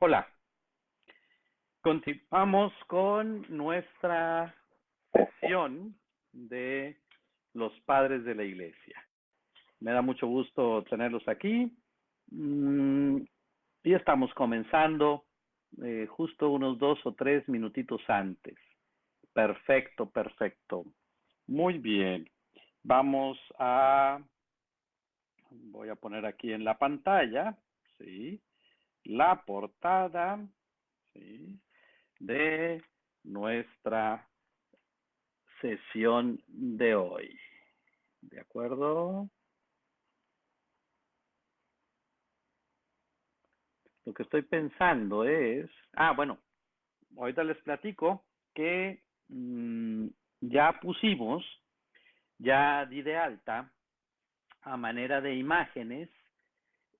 Hola, continuamos con nuestra sesión de los padres de la iglesia. Me da mucho gusto tenerlos aquí y estamos comenzando justo unos 2 o 3 minutitos antes. Perfecto, perfecto. Muy bien. Voy a poner aquí en la pantalla, ¿sí? La portada, ¿sí? De nuestra sesión de hoy. ¿De acuerdo? Lo que estoy pensando es, bueno, ahorita les platico que ya di de alta a manera de imágenes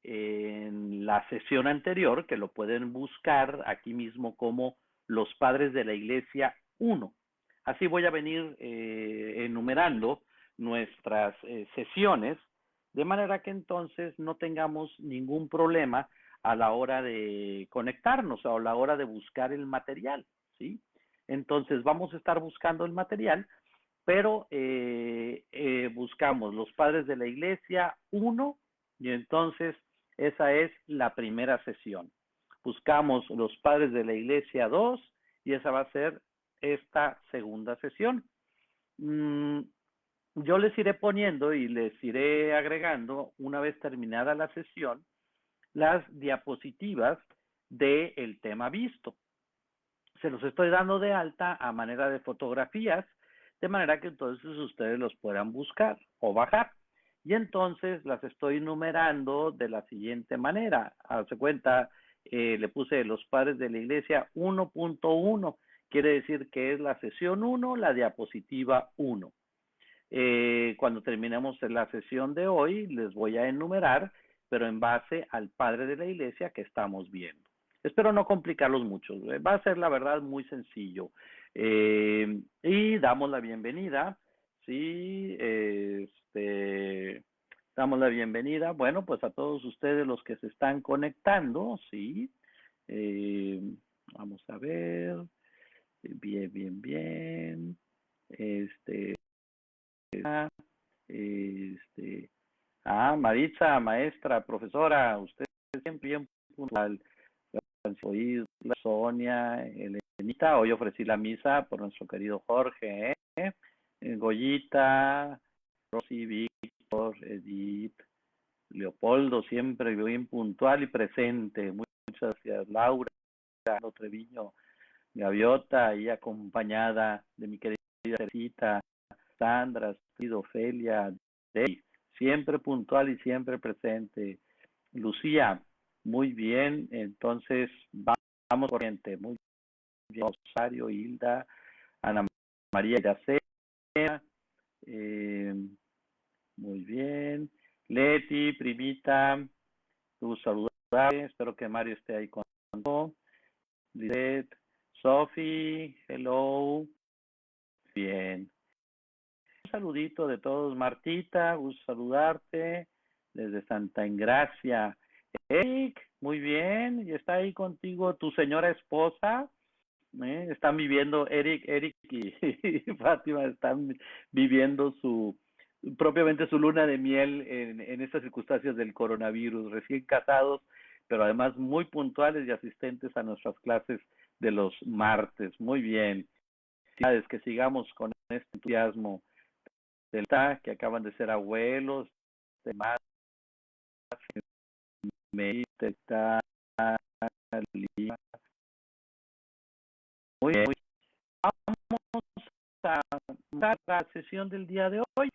en la sesión anterior, que lo pueden buscar aquí mismo como Los Padres de la Iglesia 1. Así voy a venir enumerando nuestras sesiones, de manera que entonces no tengamos ningún problema a la hora de conectarnos o a la hora de buscar el material, ¿sí? Entonces vamos a estar buscando el material, pero buscamos Los Padres de la Iglesia 1 y entonces esa es la primera sesión. Buscamos Los Padres de la Iglesia 2 y esa va a ser esta segunda sesión. Yo les iré poniendo y les iré agregando, una vez terminada la sesión, las diapositivas del tema visto. Se los estoy dando de alta a manera de fotografías, de manera que entonces ustedes los puedan buscar o bajar. Y entonces las estoy numerando de la siguiente manera. Hace cuenta, le puse Los Padres de la Iglesia 1.1, quiere decir que es la sesión 1, la diapositiva 1. Cuando terminemos la sesión de hoy, les voy a enumerar, pero en base al Padre de la Iglesia que estamos viendo. Espero no complicarlos mucho. Va a ser, la verdad, muy sencillo. Y damos la bienvenida. Sí, damos la bienvenida, bueno, pues a todos ustedes los que se están conectando, sí. Eh, Vamos a ver. Bien, bien, bien. Este, Maritza, maestra, profesora, usted siempre bien puntual. Oír Sonia, Elenita, hoy ofrecí la misa por nuestro querido Jorge, Goyita, Rosy, Víctor, Edith, Leopoldo, siempre bien puntual y presente. Muchas gracias, Laura, Treviño, Gaviota, y acompañada de mi querida Teresita, Sandra, Ofelia, Dave, siempre puntual y siempre presente. Lucía, muy bien, entonces vamos corriente, muy bien. Rosario, Hilda, Ana María Iracema, muy bien. Leti, primita, tu saludable, espero que Mario esté ahí contigo. Lisette, Sophie, hello, bien. Un saludito de todos, Martita, gusto saludarte desde Santa Engracia. Eric, muy bien, y está ahí contigo tu señora esposa. Están viviendo, Eric y Fátima están viviendo propiamente su luna de miel en estas circunstancias del coronavirus, recién casados, pero además muy puntuales y asistentes a nuestras clases de los martes. Muy bien. Que sigamos con este entusiasmo que acaban de ser abuelos, demás, está muy bien. Vamos a la sesión del día de hoy.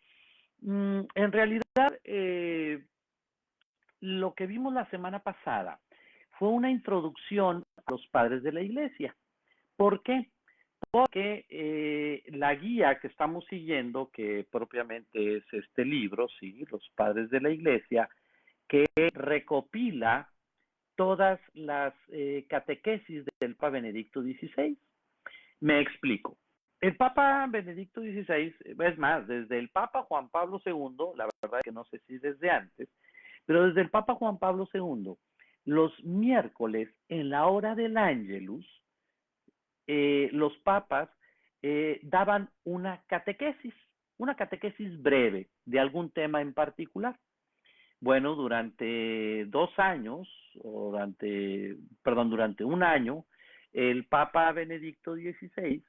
En realidad, lo que vimos la semana pasada fue una introducción a los padres de la iglesia. ¿Por qué? Porque la guía que estamos siguiendo, que propiamente es este libro, sí, Los Padres de la Iglesia, que recopila todas las catequesis del Papa Benedicto XVI. Me explico. El Papa Benedicto XVI, es más, desde el Papa Juan Pablo II, la verdad que no sé si desde antes, pero desde el Papa Juan Pablo II, los miércoles en la hora del Ángelus, los papas daban una catequesis breve de algún tema en particular. Bueno, durante 2 años, durante un año, el Papa Benedicto XVI,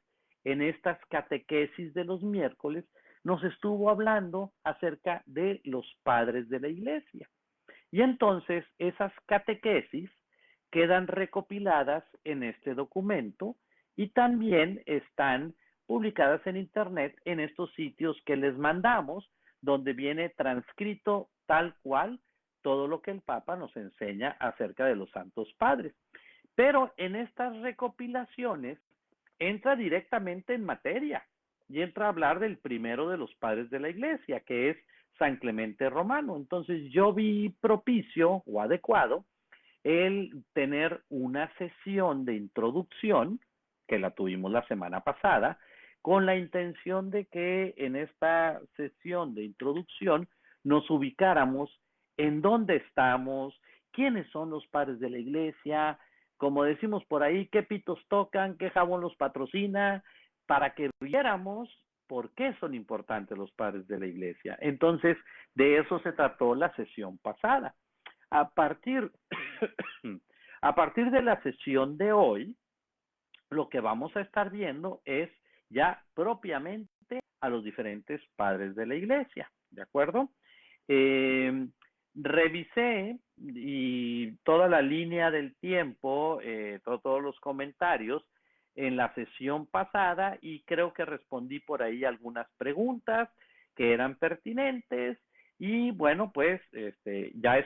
en estas catequesis de los miércoles, nos estuvo hablando acerca de los padres de la Iglesia. Y entonces esas catequesis quedan recopiladas en este documento y también están publicadas en internet en estos sitios que les mandamos, donde viene transcrito tal cual todo lo que el Papa nos enseña acerca de los santos padres. Pero en estas recopilaciones entra directamente en materia y entra a hablar del primero de los padres de la Iglesia, que es San Clemente Romano. Entonces yo vi propicio o adecuado el tener una sesión de introducción, que la tuvimos la semana pasada, con la intención de que en esta sesión de introducción nos ubicáramos en dónde estamos, quiénes son los padres de la Iglesia, como decimos por ahí, qué pitos tocan, qué jabón los patrocina, para que viéramos por qué son importantes los padres de la Iglesia. Entonces, de eso se trató la sesión pasada. A partir, a partir de la sesión de hoy, lo que vamos a estar viendo es ya propiamente a los diferentes padres de la Iglesia, ¿de acuerdo? Revisé y toda la línea del tiempo, todos los comentarios en la sesión pasada y creo que respondí por ahí algunas preguntas que eran pertinentes y bueno, pues ya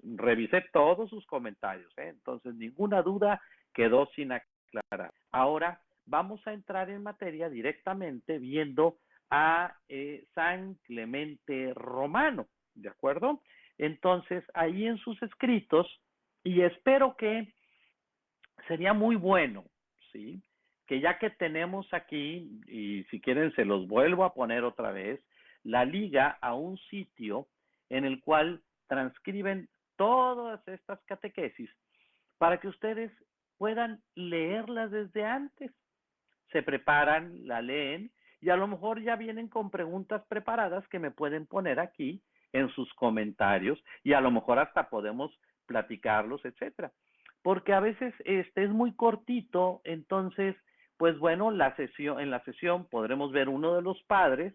revisé todos sus comentarios, entonces ninguna duda quedó sin aclarar. Ahora vamos a entrar en materia directamente viendo a San Clemente Romano, ¿de acuerdo? Entonces, ahí en sus escritos, y espero que sería muy bueno, ¿sí? Que ya que tenemos aquí, y si quieren se los vuelvo a poner otra vez, la liga a un sitio en el cual transcriben todas estas catequesis para que ustedes puedan leerlas desde antes. Se preparan, la leen y a lo mejor ya vienen con preguntas preparadas que me pueden poner aquí en sus comentarios y a lo mejor hasta podemos platicarlos, etcétera. Porque a veces es muy cortito, entonces, pues bueno, en la sesión podremos ver uno de los padres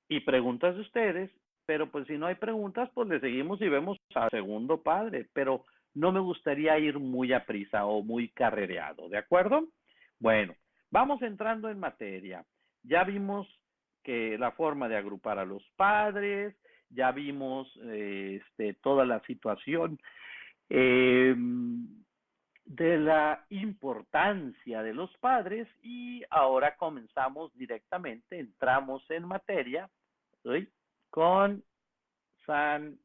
y preguntas de ustedes, pero pues si no hay preguntas, pues le seguimos y vemos al segundo padre, pero no me gustaría ir muy a prisa o muy carrereado, ¿de acuerdo? Bueno, vamos entrando en materia. Ya vimos que la forma de agrupar a los padres, ya vimos toda la situación de la importancia de los padres y ahora comenzamos directamente, entramos en materia, ¿sí? Con San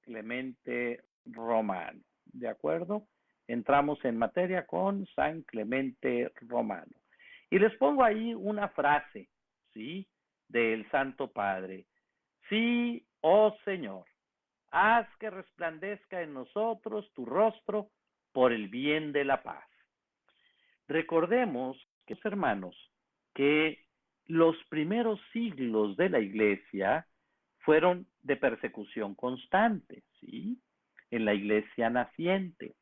Clemente Romano, ¿de acuerdo? Entramos en materia con San Clemente Romano. Y les pongo ahí una frase, ¿sí? Del Santo Padre. Sí, oh Señor, haz que resplandezca en nosotros tu rostro por el bien de la paz. Recordemos, hermanos, que los primeros siglos de la Iglesia fueron de persecución constante, ¿sí? En la Iglesia naciente.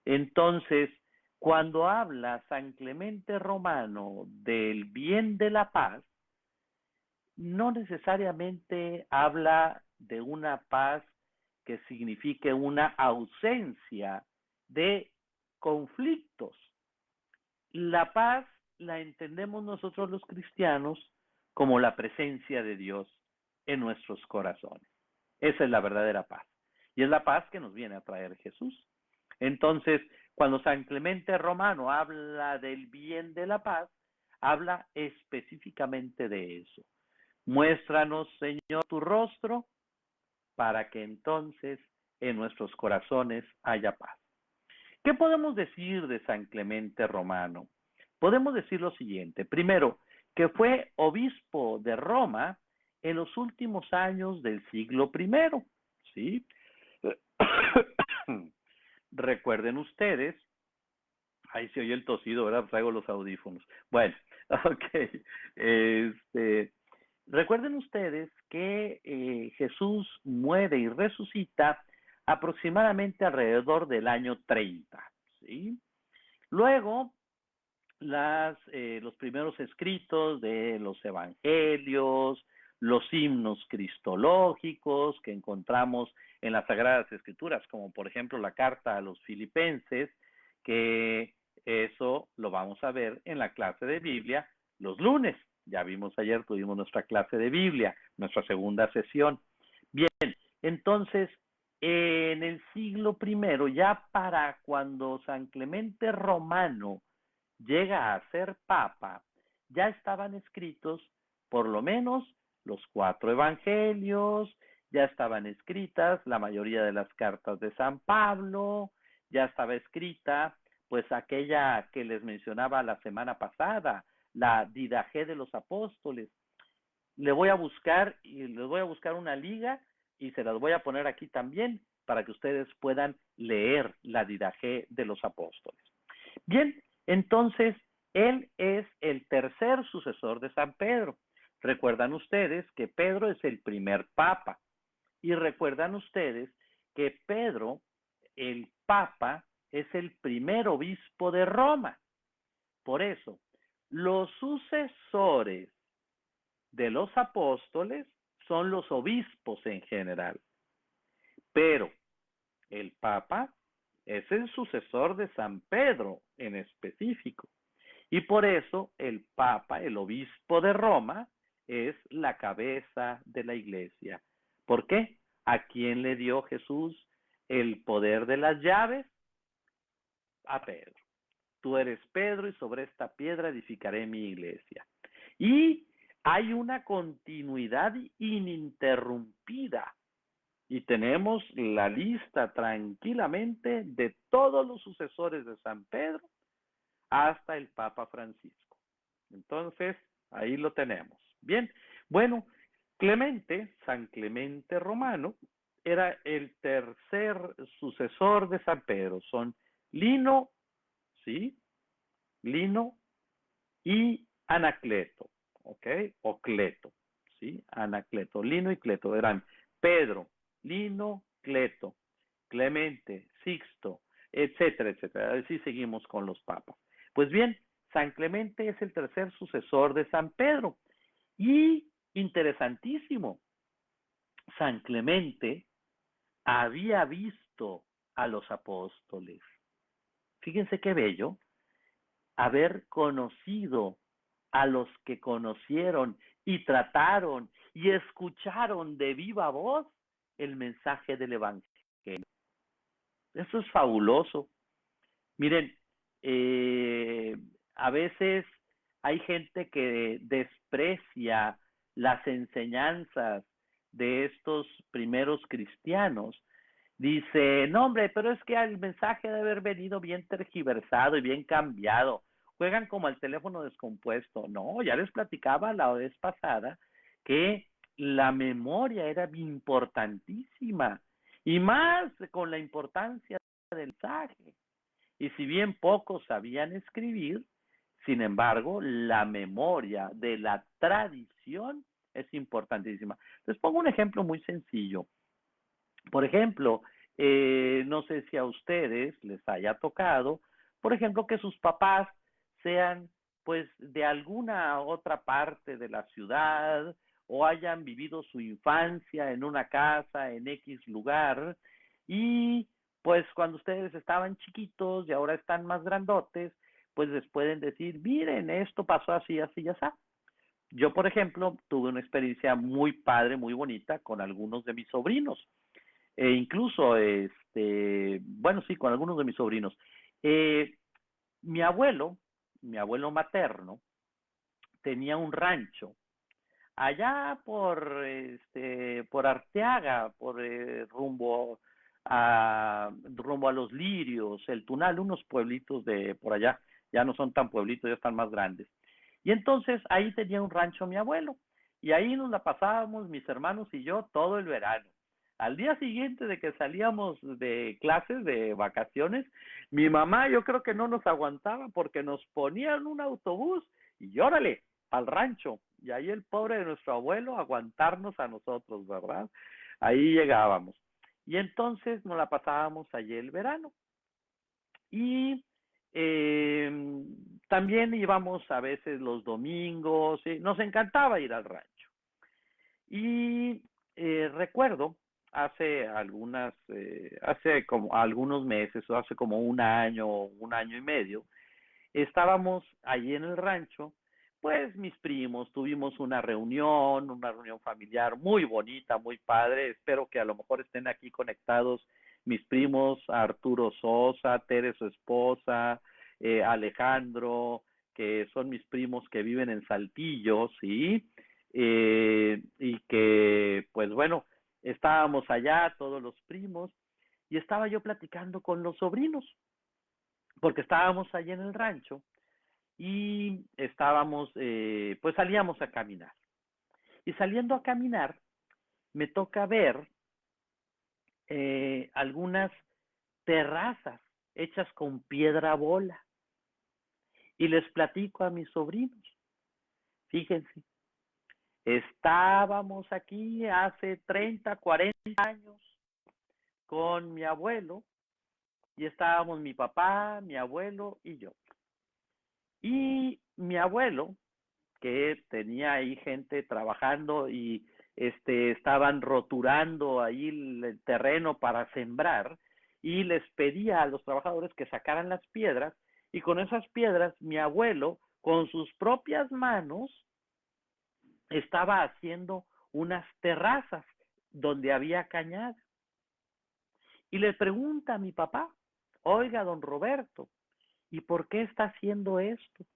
Entonces, cuando habla San Clemente Romano del bien de la paz, no necesariamente habla de una paz que signifique una ausencia de conflictos. La paz la entendemos nosotros los cristianos como la presencia de Dios en nuestros corazones. Esa es la verdadera paz. Y es la paz que nos viene a traer Jesús. Entonces, cuando San Clemente Romano habla del bien de la paz, habla específicamente de eso. Muéstranos, Señor, tu rostro para que entonces en nuestros corazones haya paz. ¿Qué podemos decir de San Clemente Romano? Podemos decir lo siguiente. Primero, que fue obispo de Roma en los últimos años del siglo I, ¿sí? recuerden ustedes, ahí se oye el tosido, ¿verdad? Traigo los audífonos. Bueno, ok. Recuerden ustedes que Jesús muere y resucita aproximadamente alrededor del año 30, ¿sí? Luego, los primeros escritos de los evangelios, los himnos cristológicos que encontramos en las Sagradas Escrituras, como por ejemplo la carta a los Filipenses, que eso lo vamos a ver en la clase de Biblia los lunes. Ya vimos ayer, tuvimos nuestra clase de Biblia, nuestra segunda sesión. Bien, entonces, en el siglo I, ya para cuando San Clemente Romano llega a ser papa, ya estaban escritos por lo menos los 4 evangelios, ya estaban escritas la mayoría de las cartas de San Pablo, ya estaba escrita pues aquella que les mencionaba la semana pasada, la Didaje de los Apóstoles. Le voy a buscar y les voy a buscar una liga y se las voy a poner aquí también para que ustedes puedan leer la Didaje de los Apóstoles. Bien, entonces él es el tercer sucesor de San Pedro. Recuerdan ustedes que Pedro es el primer papa y recuerdan ustedes que Pedro, el papa, es el primer obispo de Roma. Por eso, los sucesores de los apóstoles son los obispos en general, pero el papa es el sucesor de San Pedro en específico. Y por eso el papa, el obispo de Roma, es la cabeza de la iglesia. ¿Por qué? ¿A quién le dio Jesús el poder de las llaves? A Pedro. Tú eres Pedro y sobre esta piedra edificaré mi iglesia. Y hay una continuidad ininterrumpida. Y tenemos la lista tranquilamente de todos los sucesores de San Pedro hasta el Papa Francisco. Entonces, ahí lo tenemos. Bien, bueno, Clemente, San Clemente Romano, era el tercer sucesor de San Pedro. Son Lino, ¿sí? Lino y Anacleto, ¿ok? O Cleto, ¿sí? Anacleto, Lino y Cleto eran Pedro, Lino, Cleto, Clemente, Sixto, etcétera, etcétera. Así seguimos con los papas. Pues bien, San Clemente es el tercer sucesor de San Pedro. Y interesantísimo, San Clemente había visto a los apóstoles. Fíjense qué bello haber conocido a los que conocieron y trataron y escucharon de viva voz el mensaje del Evangelio. Eso es fabuloso. Miren, eh, a veces hay gente que desprecia las enseñanzas de estos primeros cristianos. Dice, no hombre, pero es que el mensaje debe haber venido bien tergiversado y bien cambiado. Juegan como al teléfono descompuesto. No, ya les platicaba la vez pasada que la memoria era importantísima y más con la importancia del mensaje. Y si bien pocos sabían escribir, sin embargo, la memoria de la tradición es importantísima. Les pongo un ejemplo muy sencillo. Por ejemplo, no sé si a ustedes les haya tocado, por ejemplo, que sus papás sean pues de alguna otra parte de la ciudad o hayan vivido su infancia en una casa en X lugar y pues cuando ustedes estaban chiquitos y ahora están más grandotes, pues les pueden decir, miren, esto pasó así, así, así. Yo, por ejemplo, tuve una experiencia muy padre, muy bonita con algunos de mis sobrinos e incluso, bueno, sí, con algunos de mis sobrinos. Eh, mi abuelo, mi abuelo materno, tenía un rancho allá por Arteaga, rumbo a Los Lirios, El Tunal, unos pueblitos de por allá, ya no son tan pueblitos, ya están más grandes. Y entonces ahí tenía un rancho mi abuelo, y ahí nos la pasábamos mis hermanos y yo todo el verano. Al día siguiente de que salíamos de clases, de vacaciones, mi mamá yo creo que no nos aguantaba porque nos ponían un autobús y órale, al rancho. Y ahí el pobre de nuestro abuelo aguantarnos a nosotros, ¿verdad? Ahí llegábamos. Y entonces nos la pasábamos allí el verano. Y también íbamos a veces los domingos, ¿sí? Nos encantaba ir al rancho. Y recuerdo hace como algunos meses, o hace como un año y medio, estábamos allí en el rancho, pues mis primos, tuvimos una reunión familiar muy bonita, muy padre, espero que a lo mejor estén aquí conectados mis primos, Arturo Sosa, Tere su esposa, Alejandro, que son mis primos que viven en Saltillo, ¿sí? Y que, pues bueno, estábamos allá todos los primos y estaba yo platicando con los sobrinos, porque estábamos allí en el rancho y estábamos, pues salíamos a caminar. Y saliendo a caminar, me toca ver algunas terrazas hechas con piedra bola. Y les platico a mis sobrinos, fíjense, estábamos aquí hace 30, 40 años con mi abuelo y estábamos mi papá, mi abuelo y yo. Y mi abuelo, que tenía ahí gente trabajando y estaban roturando ahí el terreno para sembrar y les pedía a los trabajadores que sacaran las piedras y con esas piedras mi abuelo con sus propias manos estaba haciendo unas terrazas donde había cañada. Y le pregunta a mi papá, oiga, don Roberto, ¿y por qué está haciendo esto?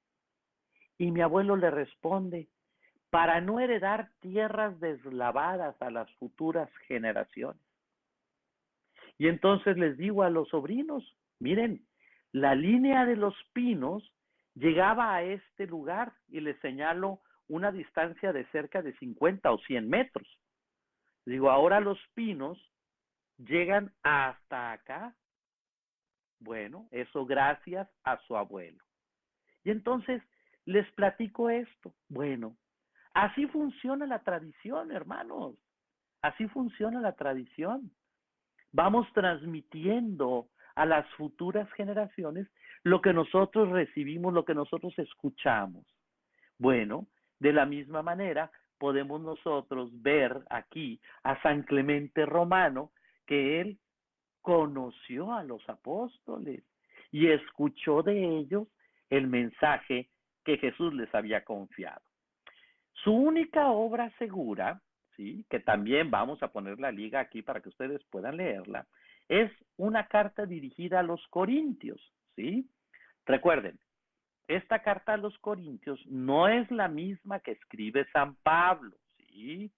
Y mi abuelo le responde, para no heredar tierras deslavadas a las futuras generaciones. Y entonces les digo a los sobrinos, miren, la línea de los pinos llegaba a este lugar y les señalo una distancia de cerca de 50 o 100 metros. Digo, ahora los pinos llegan hasta acá. Bueno, eso gracias a su abuelo. Y entonces les platico esto. Bueno, así funciona la tradición, hermanos. Así funciona la tradición. Vamos transmitiendo a las futuras generaciones lo que nosotros recibimos, lo que nosotros escuchamos. Bueno, de la misma manera podemos nosotros ver aquí a San Clemente Romano, que él conoció a los apóstoles y escuchó de ellos el mensaje que Jesús les había confiado. Su única obra segura, ¿sí? Que también vamos a poner la liga aquí para que ustedes puedan leerla, es una carta dirigida a los corintios, ¿sí? Recuerden, esta carta a los corintios no es la misma que escribe San Pablo, ¿sí?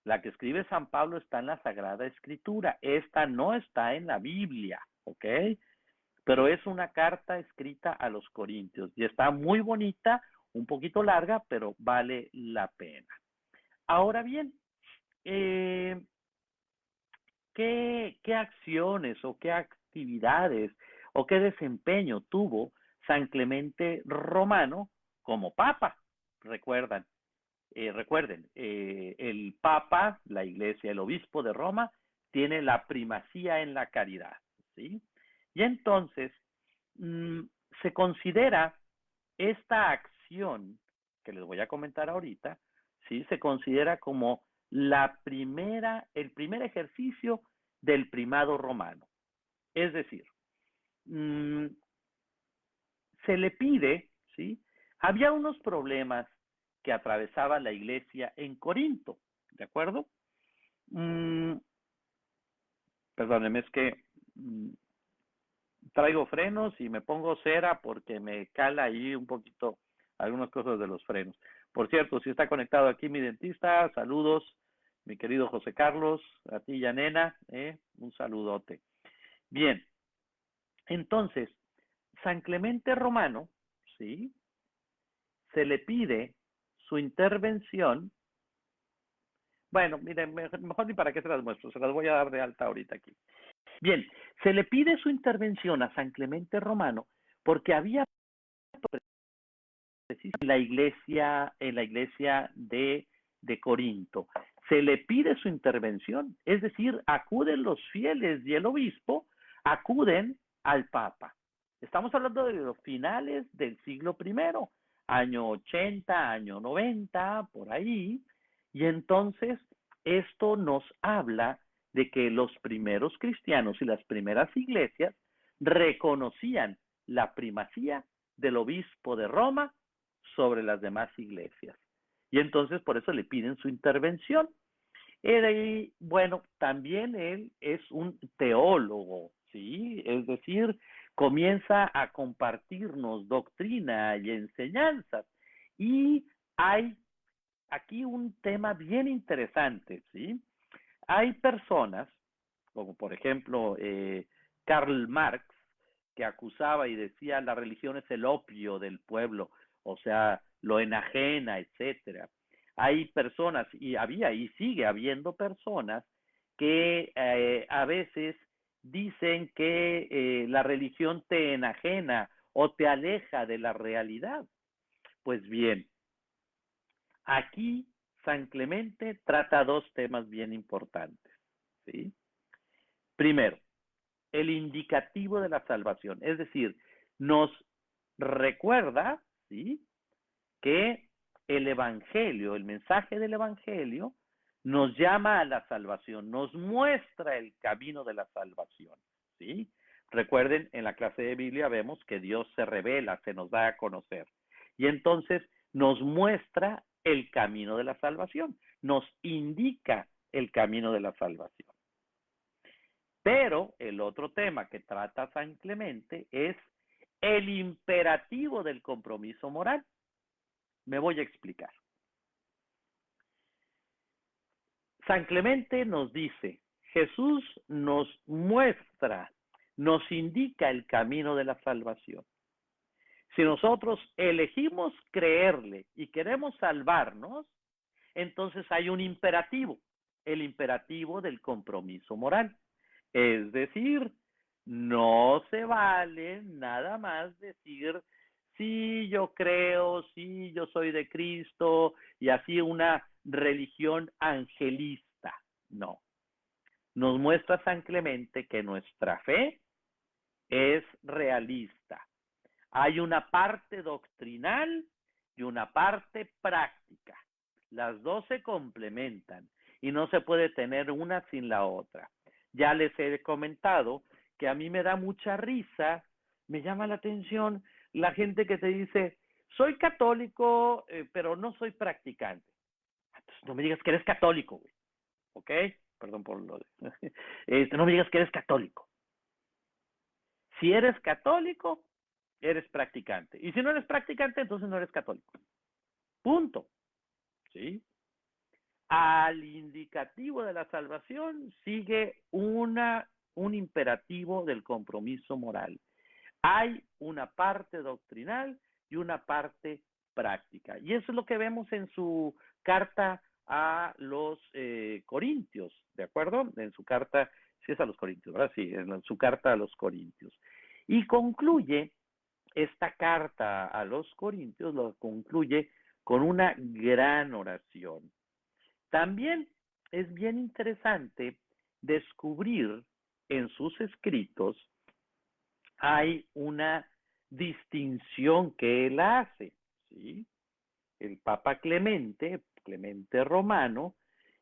La que escribe San Pablo está en la Sagrada Escritura, esta no está en la Biblia, ¿ok? Pero es una carta escrita a los corintios y está muy bonita, un poquito larga, pero vale la pena. Ahora bien, eh, ¿qué acciones o qué actividades o qué desempeño tuvo San Clemente Romano como papa? Recuerden, el papa, la iglesia, el obispo de Roma, tiene la primacía en la caridad, ¿sí? Y entonces mmm, se considera esta acción que les voy a comentar ahorita, ¿sí? Se considera como el primer ejercicio del primado romano. Es decir, mmm, se le pide, ¿sí? Había unos problemas que atravesaba la iglesia en Corinto, ¿de acuerdo? Perdónenme, es que traigo frenos y me pongo cera porque me cala ahí un poquito algunas cosas de los frenos. Por cierto, si está conectado aquí mi dentista, saludos, mi querido José Carlos, a ti y a Nena, un saludote. Bien, entonces, San Clemente Romano, ¿sí? Se le pide su intervención Bueno, miren, mejor ni para qué se las muestro, se las voy a dar de alta ahorita aquí. Bien, se le pide su intervención a San Clemente Romano porque había en la iglesia de Corinto. Se le pide su intervención, es decir, acuden los fieles y el obispo, acuden al Papa. Estamos hablando de los finales del siglo I, año 80, año 90, por ahí, y entonces esto nos habla de que los primeros cristianos y las primeras iglesias reconocían la primacía del obispo de Roma sobre las demás iglesias. Y entonces por eso le piden su intervención. Y bueno, también él es un teólogo, ¿sí? Es decir, comienza a compartirnos doctrina y enseñanzas. Y hay aquí un tema bien interesante, ¿sí? Hay personas, como por ejemplo Karl Marx, que acusaba y decía la religión es el opio del pueblo, o sea, lo enajena, etcétera. Hay personas, y había y sigue habiendo personas, que a veces dicen que la religión te enajena o te aleja de la realidad. Pues bien, aquí San Clemente trata dos temas bien importantes, ¿sí? Primero, el indicativo de la salvación, es decir, nos recuerda, ¿sí?, que el evangelio, el mensaje del evangelio, nos llama a la salvación, nos muestra el camino de la salvación, ¿sí? Recuerden, en la clase de Biblia vemos que Dios se revela, se nos da a conocer. Y entonces nos muestra el camino de la salvación, nos indica el camino de la salvación. Pero el otro tema que trata San Clemente es el imperativo del compromiso moral. Me voy a explicar. San Clemente nos dice, Jesús nos muestra, nos indica el camino de la salvación. Si nosotros elegimos creerle y queremos salvarnos, entonces hay un imperativo, el imperativo del compromiso moral. Es decir, no se vale nada más decir, sí, yo creo, sí, yo soy de Cristo, y así una religión angelista. No. Nos muestra San Clemente que nuestra fe es realista. Hay una parte doctrinal y una parte práctica. Las dos se complementan y no se puede tener una sin la otra. Ya les he comentado que a mí me da mucha risa, me llama la atención la gente que te dice, soy católico, pero no soy practicante. Entonces, no me digas que eres católico, güey. ¿Ok? Perdón por lo de... no me digas que eres católico. Si eres católico, eres practicante. Y si no eres practicante, entonces no eres católico. Punto. ¿Sí? Al indicativo de la salvación sigue un imperativo del compromiso moral. Hay una parte doctrinal y una parte práctica. Y eso es lo que vemos en su carta a los Corintios, ¿de acuerdo? En su carta, sí es a los Corintios, ¿verdad? Sí, en su carta a los Corintios. Y concluye esta carta a los Corintios, lo concluye con una gran oración. También es bien interesante descubrir en sus escritos, hay una distinción que él hace, ¿sí? El Papa Clemente, Clemente Romano,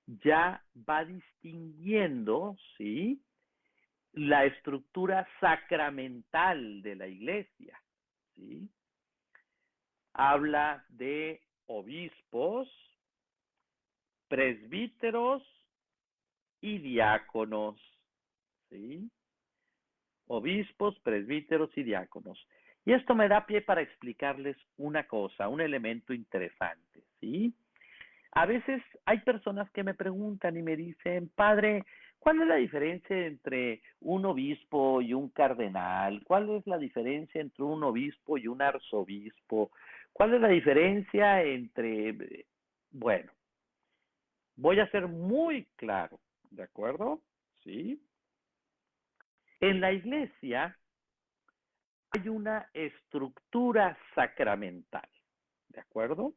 ya va distinguiendo, ¿sí?, la estructura sacramental de la iglesia, ¿sí? Habla de obispos, presbíteros y diáconos, ¿sí? Obispos, presbíteros y diáconos. Y esto me da pie para explicarles una cosa, un elemento interesante, ¿sí? A veces hay personas que me preguntan y me dicen, padre, ¿cuál es la diferencia entre un obispo y un cardenal? ¿Cuál es la diferencia entre un obispo y un arzobispo? ¿Cuál es la diferencia entre... Bueno, Voy a ser muy claro, ¿de acuerdo? ¿Sí? En la iglesia hay una estructura sacramental, ¿de acuerdo?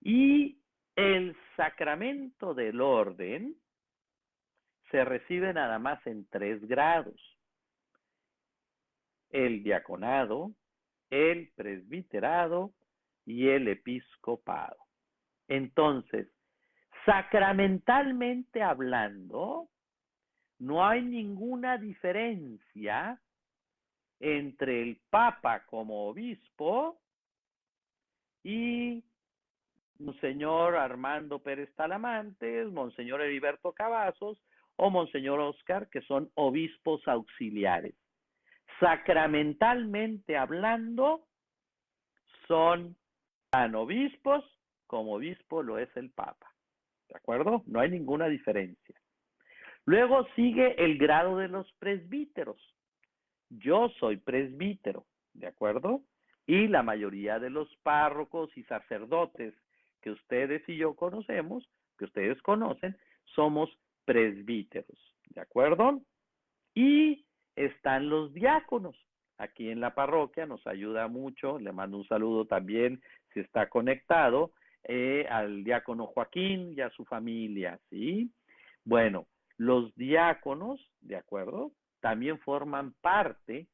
Y el sacramento del orden se recibe nada más en 3 grados: el diaconado, el presbiterado y el episcopado. Entonces, sacramentalmente hablando, no hay ninguna diferencia entre el Papa como obispo y Monseñor Armando Pérez Talamantes, Monseñor Heriberto Cavazos o Monseñor Oscar, que son obispos auxiliares. Sacramentalmente hablando, son tan obispos como obispo lo es el Papa. ¿De acuerdo? No hay ninguna diferencia. Luego sigue el grado de los presbíteros. Yo soy presbítero, ¿de acuerdo? Y la mayoría de los párrocos y sacerdotes que ustedes y yo conocemos, que ustedes conocen, somos presbíteros, ¿de acuerdo? Y están los diáconos. Aquí en la parroquia nos ayuda mucho, le mando un saludo también si está conectado, al diácono Joaquín y a su familia, ¿sí? Bueno, los diáconos, ¿de acuerdo? También forman parte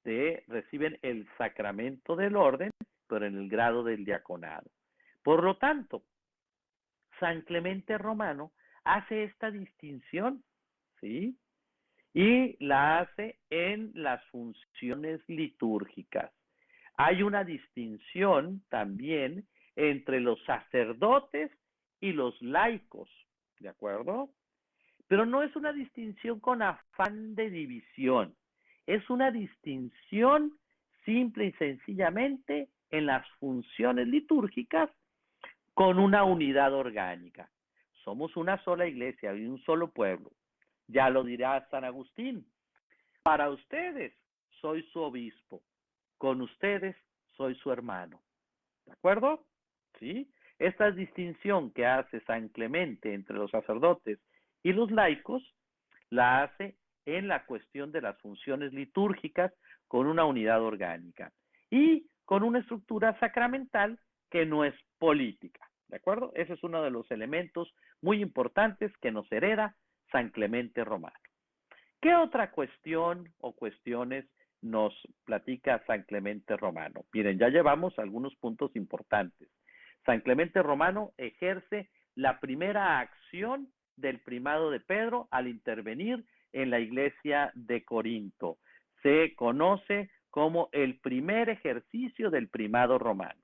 reciben el sacramento del orden, pero en el grado del diaconado. Por lo tanto, San Clemente Romano hace esta distinción, ¿sí? Y la hace en las funciones litúrgicas. Hay una distinción también entre los sacerdotes y los laicos, ¿de acuerdo? Pero no es una distinción con afán de división, es una distinción simple y sencillamente en las funciones litúrgicas con una unidad orgánica. Somos una sola iglesia y un solo pueblo. Ya lo dirá San Agustín. Para ustedes soy su obispo, con ustedes soy su hermano. ¿De acuerdo? ¿Sí? Esta distinción que hace San Clemente entre los sacerdotes y los laicos la hace en la cuestión de las funciones litúrgicas con una unidad orgánica y con una estructura sacramental que no es política. ¿De acuerdo? Ese es uno de los elementos muy importantes que nos hereda San Clemente Romano. ¿Qué otra cuestión o cuestiones nos platica San Clemente Romano? Miren, ya llevamos algunos puntos importantes. San Clemente Romano ejerce la primera acción del primado de Pedro al intervenir en la iglesia de Corinto. Se conoce como el primer ejercicio del primado romano.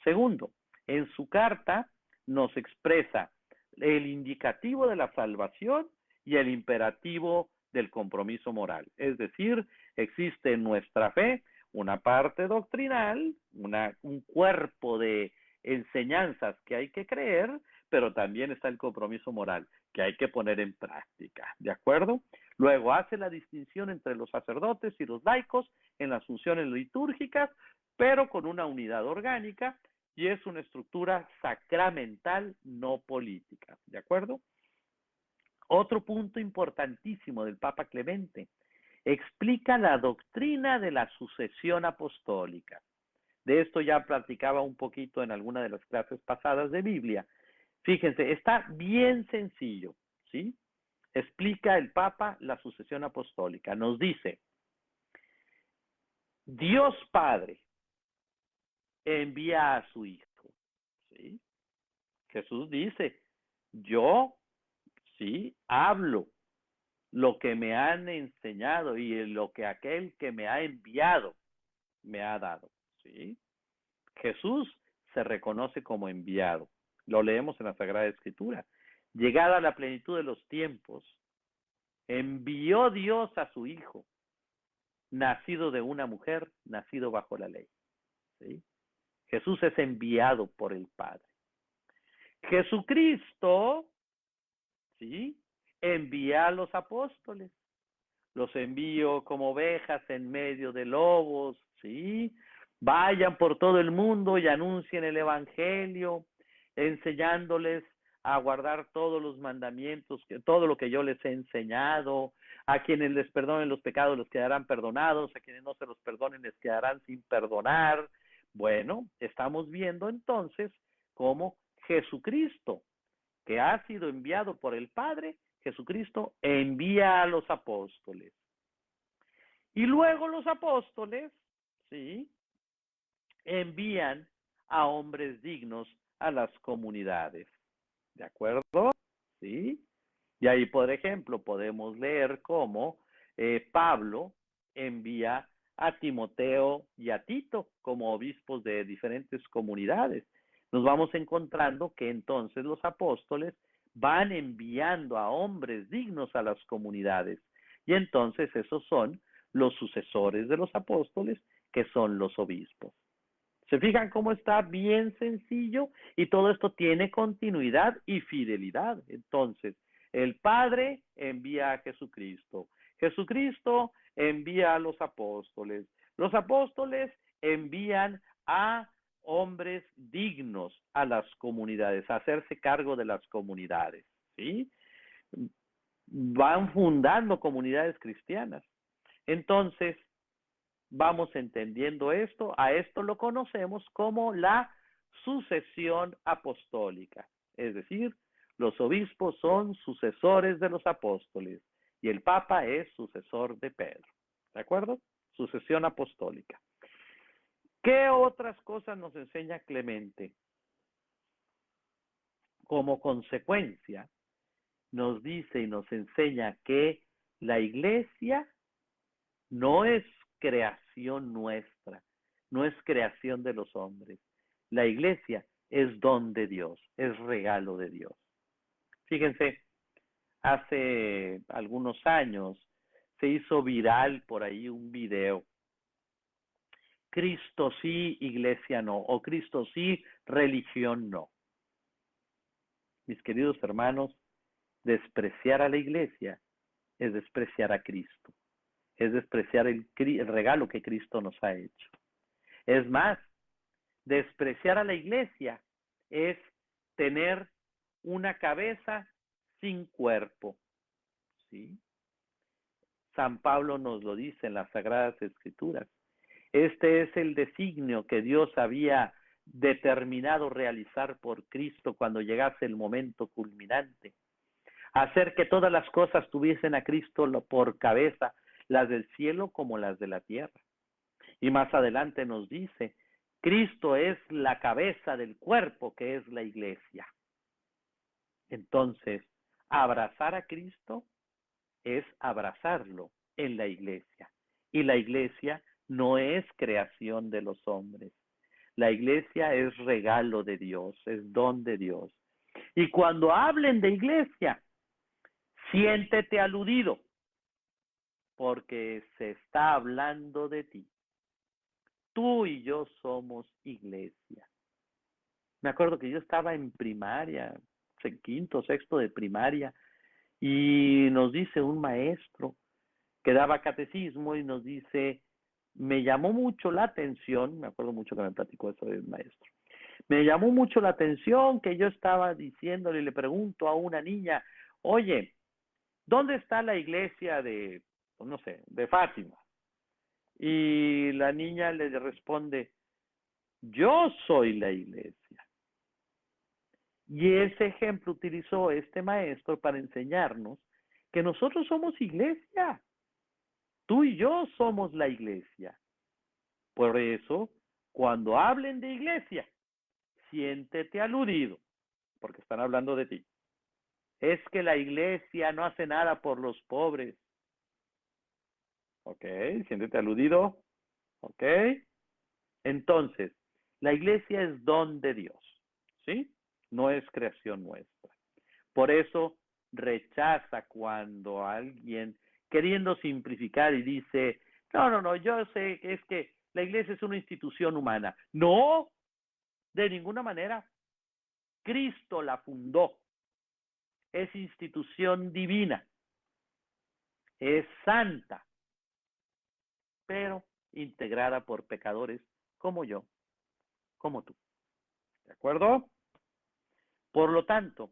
Segundo, en su carta nos expresa el indicativo de la salvación y el imperativo del compromiso moral. Es decir, existe en nuestra fe una parte doctrinal, un cuerpo de enseñanzas que hay que creer, pero también está el compromiso moral que hay que poner en práctica, ¿de acuerdo? Luego hace la distinción entre los sacerdotes y los laicos en las funciones litúrgicas, pero con una unidad orgánica y es una estructura sacramental, no política, ¿de acuerdo? Otro punto importantísimo del Papa Clemente, explica la doctrina de la sucesión apostólica. De esto ya platicaba un poquito en alguna de las clases pasadas de Biblia. Fíjense, está bien sencillo, ¿sí? Explica el Papa la sucesión apostólica. Nos dice, Dios Padre envía a su Hijo, ¿sí? Jesús dice, yo, sí, hablo lo que me han enseñado y lo que aquel que me ha enviado me ha dado, ¿sí? Jesús se reconoce como enviado. Lo leemos en la Sagrada Escritura. Llegada a la plenitud de los tiempos, envió Dios a su Hijo, nacido de una mujer, nacido bajo la ley, ¿sí? Jesús es enviado por el Padre. Jesucristo, ¿sí? Envía a los apóstoles. Los envío como ovejas en medio de lobos, ¿sí? Vayan por todo el mundo y anuncien el Evangelio, enseñándoles a guardar todos los mandamientos, todo lo que yo les he enseñado. A quienes les perdonen los pecados les quedarán perdonados, a quienes no se los perdonen les quedarán sin perdonar. Bueno, estamos viendo entonces cómo Jesucristo, que ha sido enviado por el Padre, Jesucristo envía a los apóstoles. Y luego los apóstoles, ¿sí?, envían a hombres dignos a las comunidades. ¿De acuerdo? ¿Sí? Y ahí, por ejemplo, podemos leer cómo Pablo envía a Timoteo y a Tito como obispos de diferentes comunidades. Nos vamos encontrando que entonces los apóstoles van enviando a hombres dignos a las comunidades. Y entonces esos son los sucesores de los apóstoles, que son los obispos. ¿Se fijan cómo está bien sencillo? Y todo esto tiene continuidad y fidelidad. Entonces, el Padre envía a Jesucristo. Jesucristo envía a los apóstoles. Los apóstoles envían a hombres dignos a las comunidades, a hacerse cargo de las comunidades. ¿Sí? Van fundando comunidades cristianas. Entonces, vamos entendiendo esto, a esto lo conocemos como la sucesión apostólica, es decir, los obispos son sucesores de los apóstoles y el Papa es sucesor de Pedro, ¿de acuerdo? Sucesión apostólica. ¿Qué otras cosas nos enseña Clemente? Como consecuencia, nos dice y nos enseña que la Iglesia no es creación nuestra, no es creación de los hombres. La Iglesia es don de Dios, es regalo de Dios. Fíjense, hace algunos años se hizo viral por ahí un video. Cristo sí, Iglesia no, o Cristo sí, religión no. Mis queridos hermanos, despreciar a la Iglesia es despreciar a Cristo, es despreciar el regalo que Cristo nos ha hecho. Es más, despreciar a la Iglesia es tener una cabeza sin cuerpo, ¿sí? San Pablo nos lo dice en las Sagradas Escrituras. Este es el designio que Dios había determinado realizar por Cristo cuando llegase el momento culminante. Hacer que todas las cosas tuviesen a Cristo por cabeza, las del cielo como las de la tierra. Y más adelante nos dice, Cristo es la cabeza del cuerpo que es la Iglesia. Entonces, abrazar a Cristo es abrazarlo en la Iglesia. Y la Iglesia no es creación de los hombres. La Iglesia es regalo de Dios, es don de Dios. Y cuando hablen de Iglesia, siéntete aludido, porque se está hablando de ti. Tú y yo somos Iglesia. Me acuerdo que yo estaba en primaria, en quinto, sexto de primaria, y nos dice un maestro que daba catecismo y nos dice, me llamó mucho la atención, me acuerdo mucho que me platicó eso el maestro, me llamó mucho la atención que yo estaba diciéndole, le pregunto a una niña, oye, ¿dónde está la iglesia de, no sé, de Fátima? Y la niña le responde, yo soy la iglesia. Y ese ejemplo utilizó este maestro para enseñarnos que nosotros somos iglesia. Tú y yo somos la iglesia. Por eso, cuando hablen de iglesia, siéntete aludido, porque están hablando de ti. Es que la iglesia no hace nada por los pobres. ¿Ok? Siéntete aludido. ¿Ok? Entonces, la iglesia es don de Dios. ¿Sí? No es creación nuestra. Por eso rechaza cuando alguien, queriendo simplificar y dice, no, yo sé que es que la iglesia es una institución humana. No, de ninguna manera. Cristo la fundó. Es institución divina. Es santa, pero integrada por pecadores como yo, como tú. ¿De acuerdo? Por lo tanto,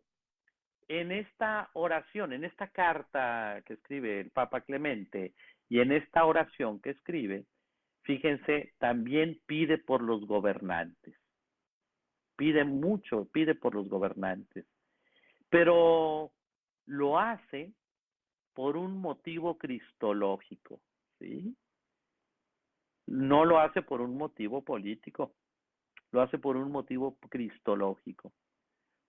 en esta oración, en esta carta que escribe el Papa Clemente y en esta oración que escribe, fíjense, también pide por los gobernantes. Pide mucho, pide por los gobernantes. Pero lo hace por un motivo cristológico, ¿sí? No lo hace por un motivo político, lo hace por un motivo cristológico,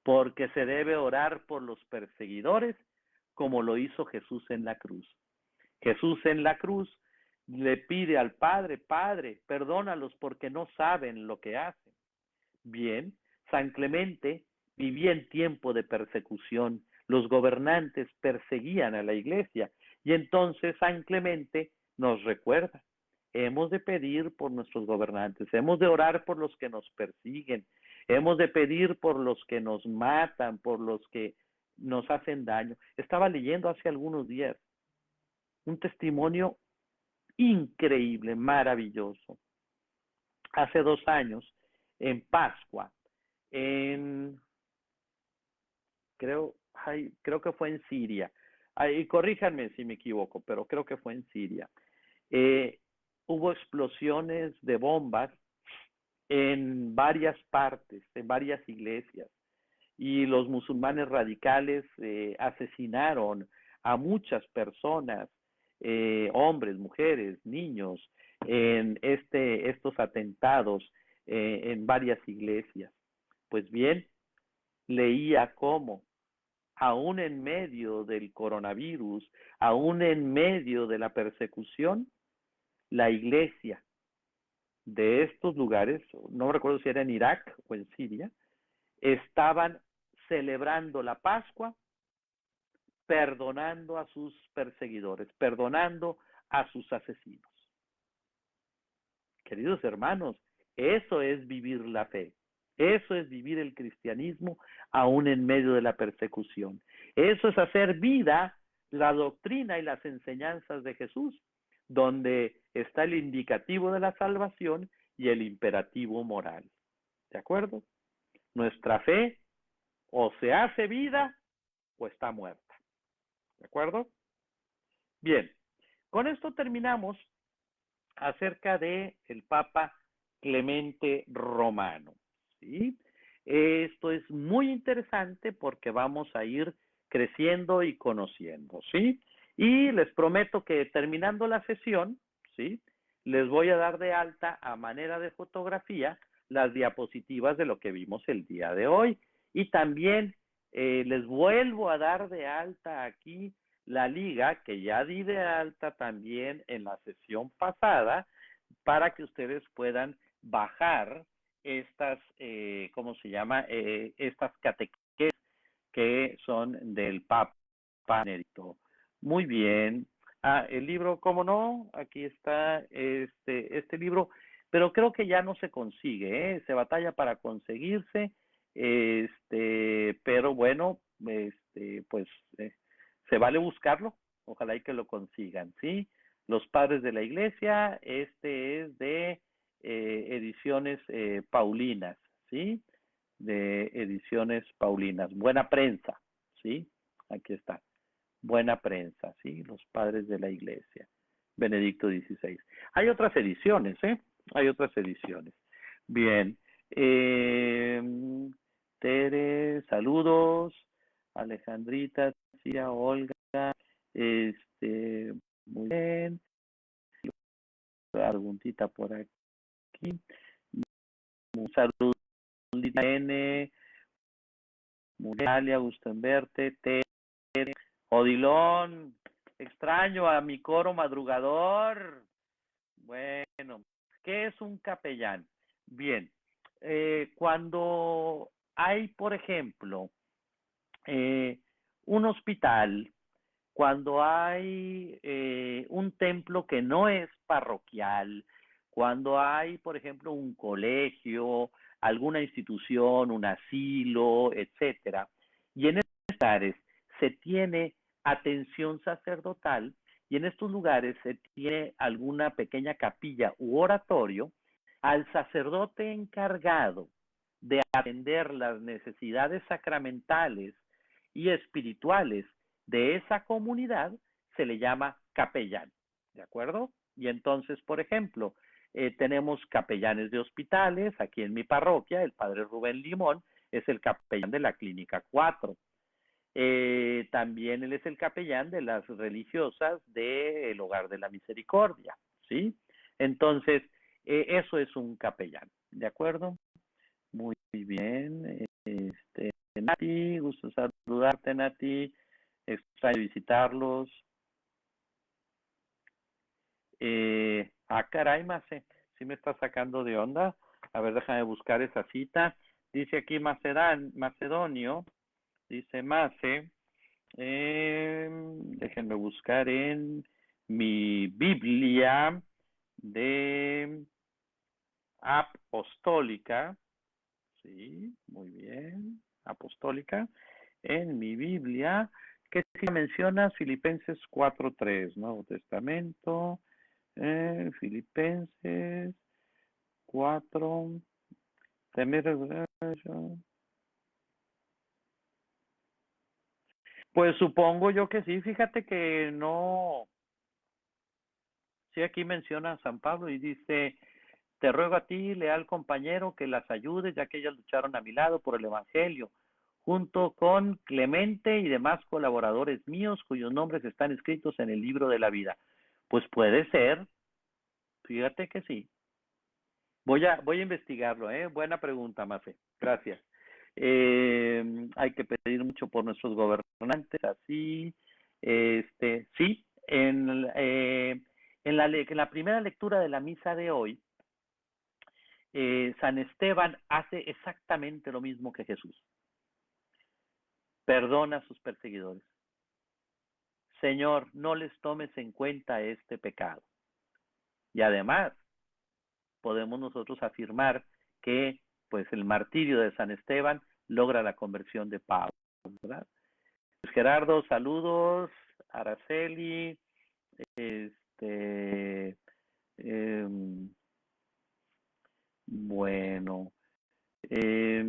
porque se debe orar por los perseguidores como lo hizo Jesús en la cruz. Jesús en la cruz le pide al Padre, Padre, perdónalos porque no saben lo que hacen. Bien, San Clemente vivía en tiempo de persecución, los gobernantes perseguían a la iglesia y entonces San Clemente nos recuerda, hemos de pedir por nuestros gobernantes, hemos de orar por los que nos persiguen, hemos de pedir por los que nos matan, por los que nos hacen daño. Estaba leyendo hace algunos días un testimonio increíble, maravilloso. Hace 2 años, en Pascua, en creo que fue en Siria. Corríjanme si me equivoco, pero creo que fue en Siria. Eh, Hubo explosiones de bombas en varias partes, en varias iglesias, y los musulmanes radicales asesinaron a muchas personas, hombres, mujeres, niños, en estos atentados en varias iglesias. Pues bien, leía cómo, aún en medio del coronavirus, aún en medio de la persecución, la iglesia de estos lugares, no recuerdo si era en Irak o en Siria, estaban celebrando la Pascua, perdonando a sus perseguidores, perdonando a sus asesinos. Queridos hermanos, eso es vivir la fe. Eso es vivir el cristianismo aún en medio de la persecución. Eso es hacer vida la doctrina y las enseñanzas de Jesús, donde está el indicativo de la salvación y el imperativo moral. ¿De acuerdo? Nuestra fe o se hace vida o está muerta. ¿De acuerdo? Bien, con esto terminamos acerca de el Papa Clemente Romano, ¿sí? Esto es muy interesante porque vamos a ir creciendo y conociendo, ¿sí? Y les prometo que terminando la sesión, ¿sí? Les voy a dar de alta a manera de fotografía las diapositivas de lo que vimos el día de hoy. Y también les vuelvo a dar de alta aquí la liga que ya di de alta también en la sesión pasada para que ustedes puedan bajar estas, ¿cómo se llama? Estas catequesis que son del Papa Benedicto. Muy bien. El libro, ¿cómo no? Aquí está este libro, pero creo que ya no se consigue, ¿eh? Se batalla para conseguirse, pero bueno, pues se vale buscarlo, ojalá y que lo consigan, ¿sí? Los Padres de la Iglesia, este es de Ediciones Paulinas, ¿sí? De Ediciones Paulinas, Buena Prensa, ¿sí? Aquí está, Buena Prensa, ¿sí? Los Padres de la Iglesia, Benedicto XVI. Hay otras ediciones, ¿eh? Hay otras ediciones. Bien, Tere, saludos, Alejandrita, Cia, Olga, muy bien, preguntita por aquí, un saludo, N, Muralia, gusto en verte, Tere, Odilón, extraño a mi coro madrugador. Bueno, ¿qué es un capellán? Bien, cuando hay, por ejemplo, un hospital, cuando hay un templo que no es parroquial, cuando hay, por ejemplo, un colegio, alguna institución, un asilo, etcétera, y en estos lugares se tiene atención sacerdotal y en estos lugares se tiene alguna pequeña capilla u oratorio, al sacerdote encargado de atender las necesidades sacramentales y espirituales de esa comunidad se le llama capellán, ¿de acuerdo? Y entonces, por ejemplo, tenemos capellanes de hospitales, aquí en mi parroquia, el padre Rubén Limón es el capellán de la Clínica 4. También él es el capellán de las religiosas del Hogar de la Misericordia, ¿sí? Entonces, eso es un capellán, ¿de acuerdo? Muy bien. Nati, gusto saludarte, Nati. Extraño visitarlos. Caray, Mace, sí me está sacando de onda. A ver, déjame buscar esa cita. Dice aquí Macedonio, dice Mace, déjenme buscar en mi Biblia de apostólica. Sí, muy bien. Apostólica. En mi Biblia, que sí menciona Filipenses 4:3, Nuevo Testamento, Filipenses 4, pues supongo yo que sí, fíjate que no, sí aquí menciona a San Pablo y dice, te ruego a ti, leal compañero, que las ayudes, ya que ellas lucharon a mi lado por el Evangelio, junto con Clemente y demás colaboradores míos cuyos nombres están escritos en el libro de la vida. Pues puede ser, fíjate que sí. Voy a investigarlo, ¿eh? Buena pregunta, Mafe. Gracias. Hay que pedir mucho por nuestros gobernantes, así. Sí, en la primera lectura de la misa de hoy, San Esteban hace exactamente lo mismo que Jesús. Perdona a sus perseguidores. Señor, no les tomes en cuenta este pecado. Y además, podemos nosotros afirmar que pues el martirio de San Esteban logra la conversión de Pablo, ¿verdad? Pues, Gerardo, saludos, Araceli, este, eh, bueno, eh,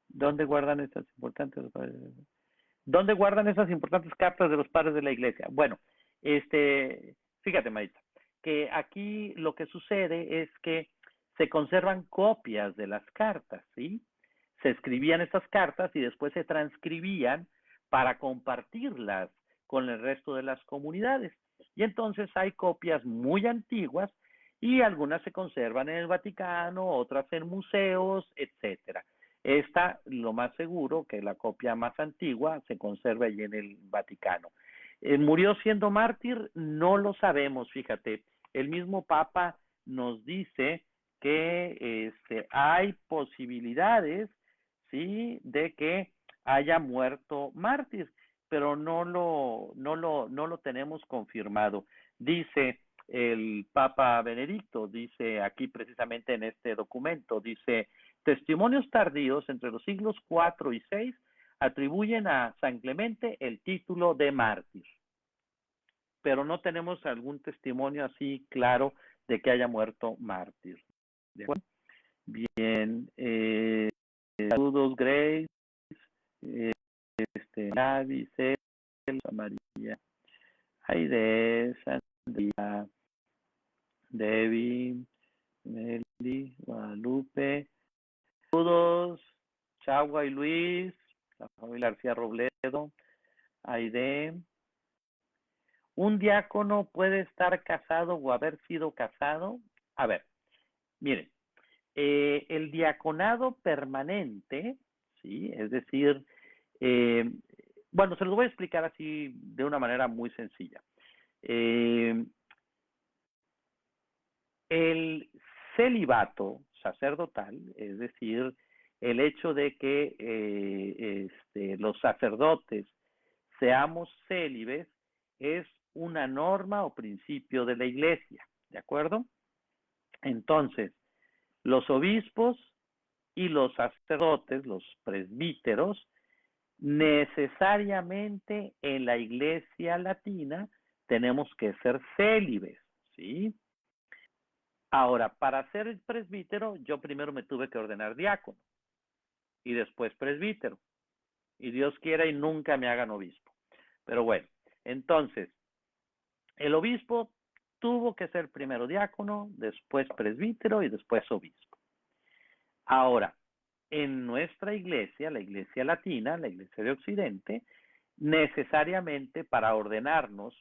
¿dónde guardan estas importantes? ¿Dónde guardan esas importantes cartas de los padres de la iglesia? Bueno, fíjate, Marita, que aquí lo que sucede es que se conservan copias de las cartas, ¿sí? Se escribían estas cartas y después se transcribían para compartirlas con el resto de las comunidades. Y entonces hay copias muy antiguas y algunas se conservan en el Vaticano, otras en museos, etcétera. Esta, lo más seguro, que la copia más antigua se conserva allí en el Vaticano. ¿Murió siendo mártir? No lo sabemos, fíjate. El mismo Papa nos dice que hay posibilidades, ¿sí?, de que haya muerto mártir, pero no lo tenemos confirmado. Dice el Papa Benedicto, dice aquí precisamente en este documento, dice, testimonios tardíos entre los siglos IV y VI atribuyen a San Clemente el título de mártir, pero no tenemos algún testimonio así claro de que haya muerto mártir. ¿De acuerdo? Bien, saludos Grace, Navi, Celso, María, Aide, Sandra, Debbie, Meli, Guadalupe, saludos, Chagua y Luis, la familia García Robledo, Aide. ¿Un diácono puede estar casado o haber sido casado? A ver, miren, el diaconado permanente, ¿sí? Es decir, eh, bueno, se los voy a explicar así de una manera muy sencilla. El celibato sacerdotal, es decir, el hecho de que los sacerdotes seamos célibes, es una norma o principio de la iglesia, ¿de acuerdo? Entonces, los obispos y los sacerdotes, los presbíteros, necesariamente en la iglesia latina tenemos que ser célibes, ¿sí? Ahora, para ser presbítero, yo primero me tuve que ordenar diácono y después presbítero. y Dios quiera y nunca me hagan obispo. Pero bueno, entonces, el obispo tuvo que ser primero diácono, después presbítero y después obispo. Ahora, en nuestra iglesia, la iglesia latina, la iglesia de Occidente, necesariamente para ordenarnos,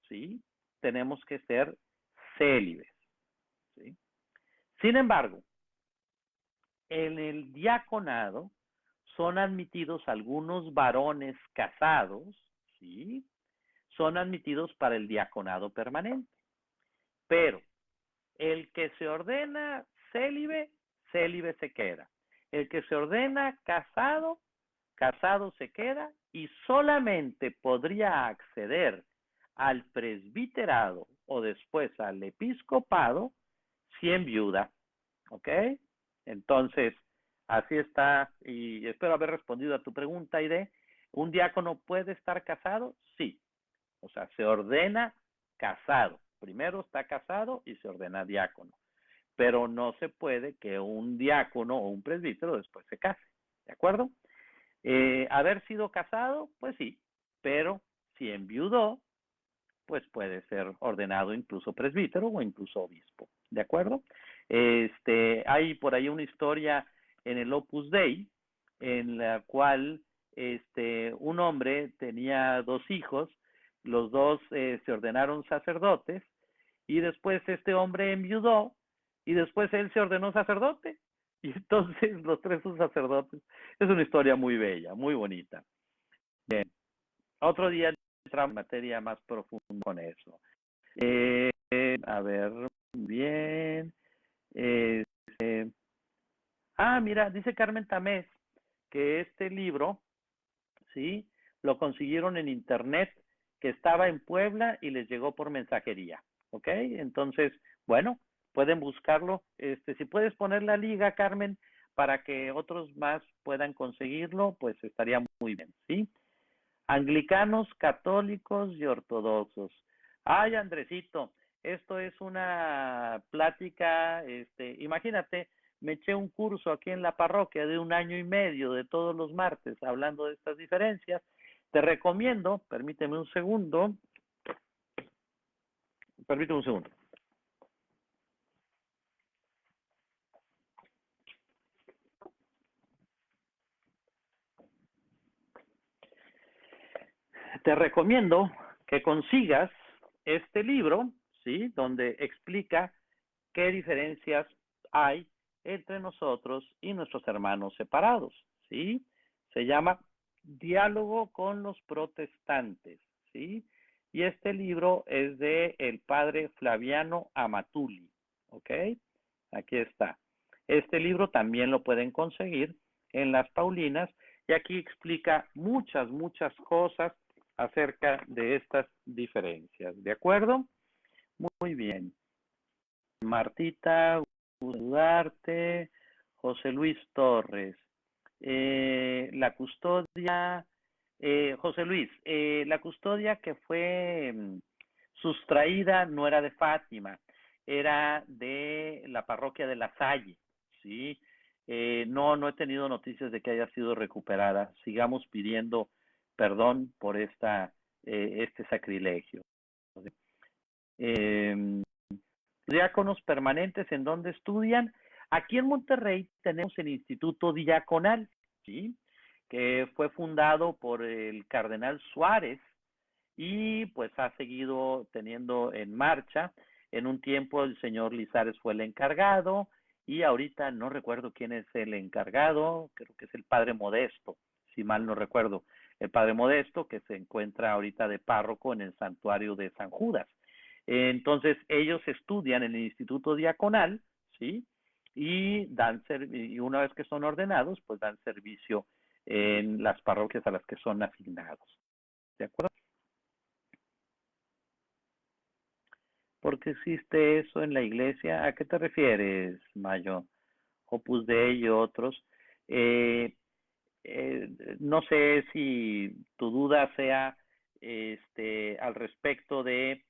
¿sí? Tenemos que ser célibes, ¿sí? Sin embargo, en el diaconado son admitidos algunos varones casados, ¿sí? Son admitidos para el diaconado permanente. Pero el que se ordena célibe, célibe se queda. El que se ordena casado, casado se queda y solamente podría acceder al presbiterado o después al episcopado si enviuda. ¿Ok? Entonces, así está, y espero haber respondido a tu pregunta, Aide. ¿Un diácono puede estar casado? Sí. O sea, se ordena casado. Primero está casado y se ordena diácono. Pero no se puede que un diácono o un presbítero después se case. ¿De acuerdo? Haber sido casado, pues sí. Pero si enviudó, pues puede ser ordenado incluso presbítero o incluso obispo. ¿De acuerdo? Hay por ahí una historia en el Opus Dei en la cual un hombre tenía dos hijos, los dos se ordenaron sacerdotes y después este hombre enviudó y después él se ordenó sacerdote y entonces los tres son sacerdotes. Es una historia muy bella, muy bonita. Bien, otro día entramos en materia más profunda con eso. A ver, bien. Eh, mira, dice Carmen Tamés que este libro, ¿sí? Lo consiguieron en internet, que estaba en Puebla y les llegó por mensajería, ¿ok? Entonces, bueno, pueden buscarlo. Si puedes poner la liga, Carmen, para que otros más puedan conseguirlo, pues estaría muy bien, ¿sí? Anglicanos, católicos y ortodoxos. Ay, Andresito, esto es una plática, imagínate, me eché un curso aquí en la parroquia de 1 año y medio de todos los martes hablando de estas diferencias. Te recomiendo, permíteme un segundo. Te recomiendo que consigas este libro, ¿sí? Donde explica qué diferencias hay entre nosotros y nuestros hermanos separados, ¿sí? Se llama Diálogo con los protestantes, ¿sí? Y este libro es de el padre Flaviano Amatuli, ¿ok? Aquí está. Este libro también lo pueden conseguir en las Paulinas y aquí explica muchas, muchas cosas acerca de estas diferencias, ¿de acuerdo? Muy bien. Martita, saludarte. José Luis Torres. La custodia, José Luis, la custodia que fue sustraída no era de Fátima, era de la parroquia de La Salle, ¿sí? No he tenido noticias de que haya sido recuperada. Sigamos pidiendo perdón por este sacrilegio. Eh, Diáconos permanentes, ¿en dónde estudian? Aquí en Monterrey tenemos el Instituto Diaconal, ¿sí? Que fue fundado por el cardenal Suárez y pues ha seguido teniendo en marcha. En un tiempo el señor Lizares fue el encargado y ahorita no recuerdo quién es el encargado, creo que es el padre Modesto, si mal no recuerdo, el padre Modesto que se encuentra ahorita de párroco en el santuario de San Judas. Entonces ellos estudian en el Instituto Diaconal, ¿sí? Y y una vez que son ordenados, pues dan servicio en las parroquias a las que son asignados. ¿De acuerdo? ¿Por qué existe eso en la iglesia? ¿A qué te refieres, Mayo? Opus Dei y otros. Eh, no sé si tu duda sea al respecto de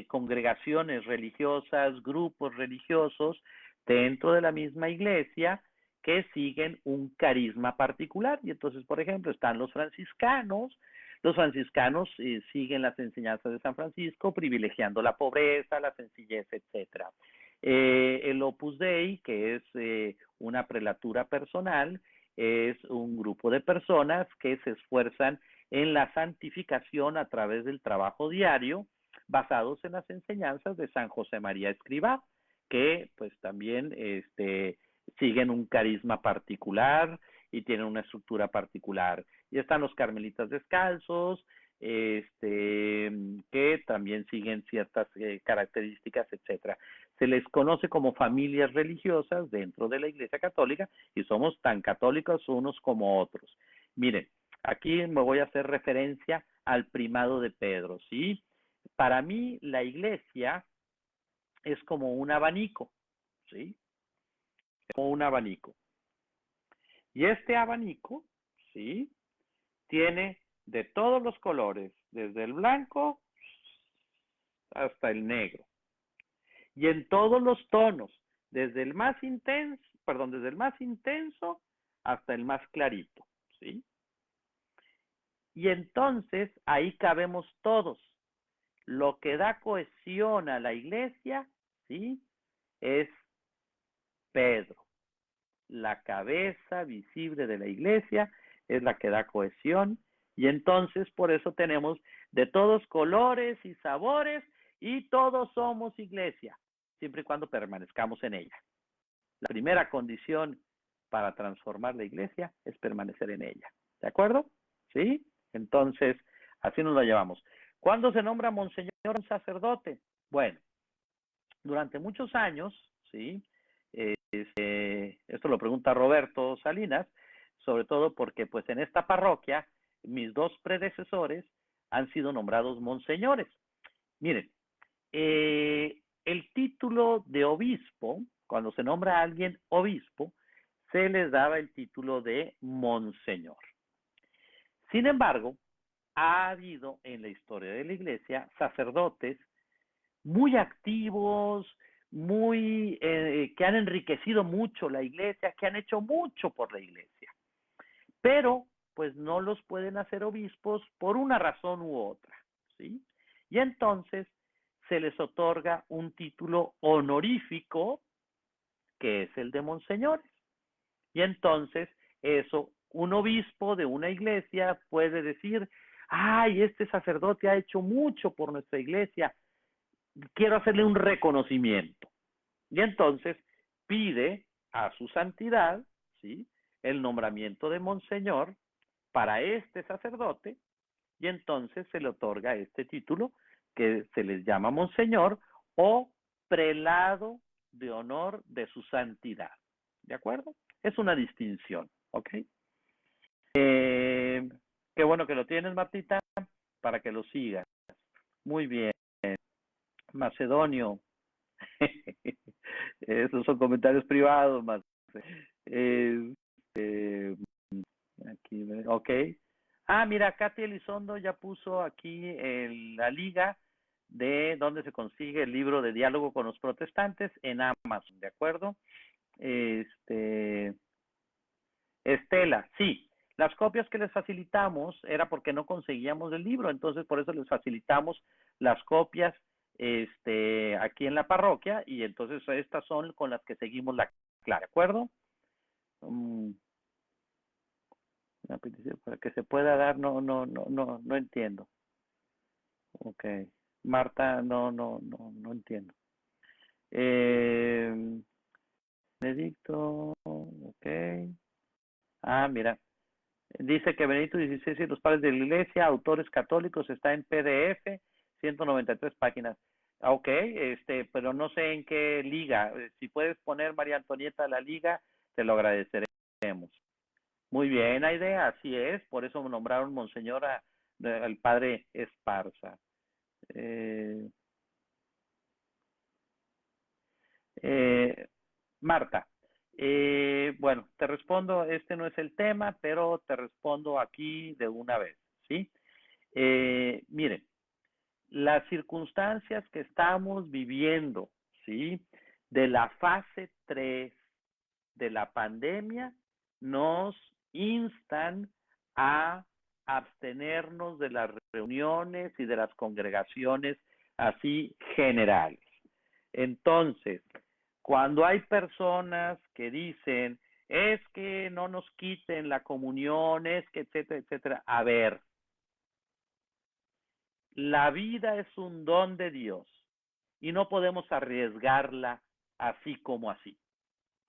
congregaciones religiosas, grupos religiosos dentro de la misma iglesia que siguen un carisma particular. Y entonces, por ejemplo, están los franciscanos. Los franciscanos siguen las enseñanzas de San Francisco, privilegiando la pobreza, la sencillez, etcétera. El Opus Dei, que es una prelatura personal, es un grupo de personas que se esfuerzan en la santificación a través del trabajo diario, basados en las enseñanzas de San José María Escrivá, que pues también siguen un carisma particular y tienen una estructura particular. Y están los carmelitas descalzos, que también siguen ciertas características, etcétera. Se les conoce como familias religiosas dentro de la Iglesia Católica y somos tan católicos unos como otros. Miren, aquí me voy a hacer referencia al primado de Pedro, ¿sí? Para mí la Iglesia es como un abanico, ¿sí? Como un abanico. Y este abanico, ¿sí? Tiene de todos los colores, desde el blanco hasta el negro. Y en todos los tonos, desde el más intenso, desde el más intenso hasta el más clarito, ¿sí? Y entonces ahí cabemos todos. Lo que da cohesión a la iglesia, ¿sí? Es Pedro. La cabeza visible de la iglesia es la que da cohesión, y entonces por eso tenemos de todos colores y sabores y todos somos iglesia, siempre y cuando permanezcamos en ella. La primera condición para transformar la iglesia es permanecer en ella. ¿De acuerdo? ¿Sí? Entonces, así nos lo llevamos. ¿Cuándo se nombra monseñor un sacerdote? Bueno, durante muchos años, ¿sí? Esto lo pregunta Roberto Salinas, sobre todo porque pues en esta parroquia mis dos predecesores han sido nombrados monseñores. Miren, el título de obispo, cuando se nombra a alguien obispo, se les daba el título de monseñor. Sin embargo, ha habido en la historia de la iglesia sacerdotes muy activos, que han enriquecido mucho la iglesia, que han hecho mucho por la iglesia, pero pues no los pueden hacer obispos por una razón u otra, ¿sí? Y entonces se les otorga un título honorífico, que es el de monseñores. Y entonces eso, un obispo de una iglesia puede decir, ay, este sacerdote ha hecho mucho por nuestra iglesia, quiero hacerle un reconocimiento. Y entonces pide a su santidad, ¿sí?, el nombramiento de monseñor para este sacerdote, y entonces se le otorga este título que se les llama monseñor o prelado de honor de su santidad. ¿De acuerdo? Es una distinción, ¿ok? Qué bueno que lo tienes, Martita, para que lo sigas. Muy bien. Macedonio. Esos son comentarios privados, más. Aquí, ok. Ah, mira, Katy Elizondo ya puso aquí la liga de donde se consigue el libro de Diálogo con los Protestantes en Amazon, ¿de acuerdo? Estela, sí, las copias que les facilitamos era porque no conseguíamos el libro, entonces por eso les facilitamos las copias aquí en la parroquia, y entonces estas son con las que seguimos la clase, ¿de acuerdo? Una petición para que se pueda dar, no entiendo. Ok. Marta, no entiendo. Benedicto, ok. Ah, mira. Dice que Benedicto XVI y los padres de la iglesia, autores católicos, está en PDF, 193 páginas. Ok, pero no sé en qué liga. Si puedes poner, María Antonieta, la liga, te lo agradeceremos. Muy bien, Aide, así es, por eso me nombraron monseñor al padre Esparza. Marta, bueno, te respondo, este no es el tema, pero te respondo aquí de una vez, ¿sí? Miren, las circunstancias que estamos viviendo, ¿sí? De la fase 3 de la pandemia nos instan a abstenernos de las reuniones y de las congregaciones así generales. Entonces, cuando hay personas que dicen, es que no nos quiten la comunión, es que etcétera, etcétera, a ver, la vida es un don de Dios y no podemos arriesgarla así como así,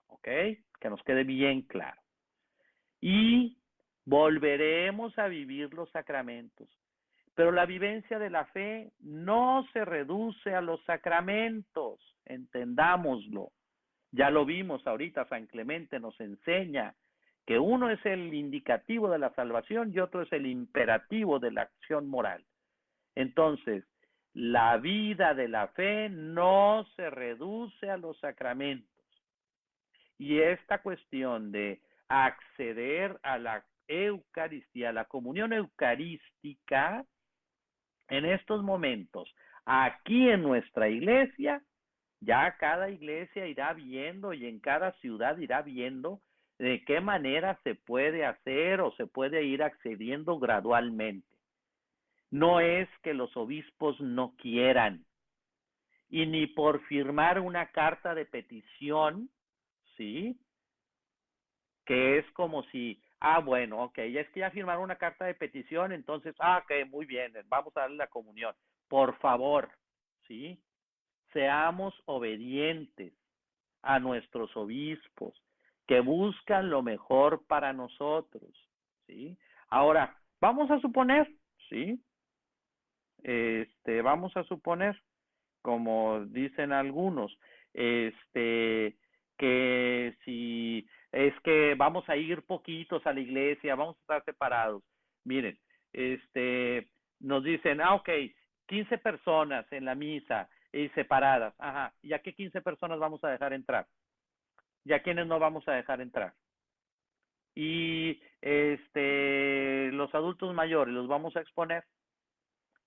¿ok? Que nos quede bien claro. Y volveremos a vivir los sacramentos. Pero la vivencia de la fe no se reduce a los sacramentos, entendámoslo. Ya lo vimos ahorita, San Clemente nos enseña que uno es el indicativo de la salvación y otro es el imperativo de la acción moral. Entonces, la vida de la fe no se reduce a los sacramentos. Y esta cuestión de acceder a la Eucaristía, a la comunión eucarística, en estos momentos, aquí en nuestra iglesia, ya cada iglesia irá viendo y en cada ciudad irá viendo de qué manera se puede hacer o se puede ir accediendo gradualmente. No es que los obispos no quieran, y ni por firmar una carta de petición, ¿sí? Que es como si, bueno, ok, ya es que ya firmaron una carta de petición, entonces, ok, muy bien, vamos a darle la comunión. Por favor, ¿sí? Seamos obedientes a nuestros obispos, que buscan lo mejor para nosotros, ¿sí? Ahora, vamos a suponer, ¿sí? Vamos a suponer, como dicen algunos, que si es que vamos a ir poquitos a la iglesia, vamos a estar separados. Miren, nos dicen, ok, 15 personas en la misa y separadas. Ajá, ¿y a qué 15 personas vamos a dejar entrar? ¿Y a quiénes no vamos a dejar entrar? Y los adultos mayores, ¿los vamos a exponer?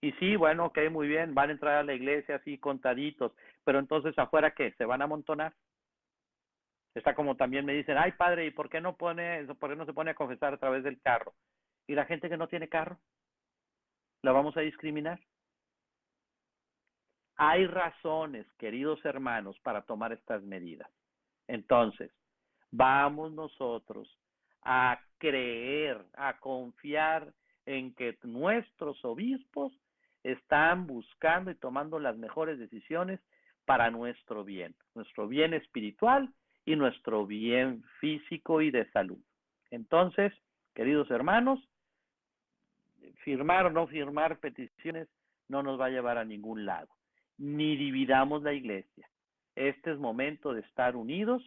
Y sí, bueno, ok, muy bien, van a entrar a la iglesia así contaditos, pero entonces afuera, ¿qué? ¿Se van a amontonar? Está como también me dicen, ay padre, ¿y por qué no se pone a confesar a través del carro? ¿Y la gente que no tiene carro? ¿La vamos a discriminar? Hay razones, queridos hermanos, para tomar estas medidas. Entonces, vamos nosotros a creer, a confiar en que nuestros obispos están buscando y tomando las mejores decisiones para nuestro bien espiritual y nuestro bien físico y de salud. Entonces, queridos hermanos, firmar o no firmar peticiones no nos va a llevar a ningún lado, ni dividamos la iglesia. Este es momento de estar unidos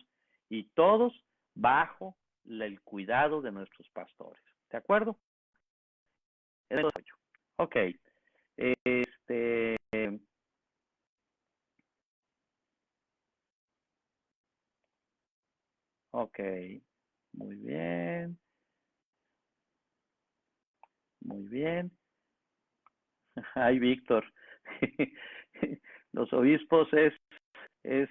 y todos bajo el cuidado de nuestros pastores. ¿De acuerdo? Ok. Este, ok. Muy bien. Muy bien. Ay, Víctor. Los obispos es, es,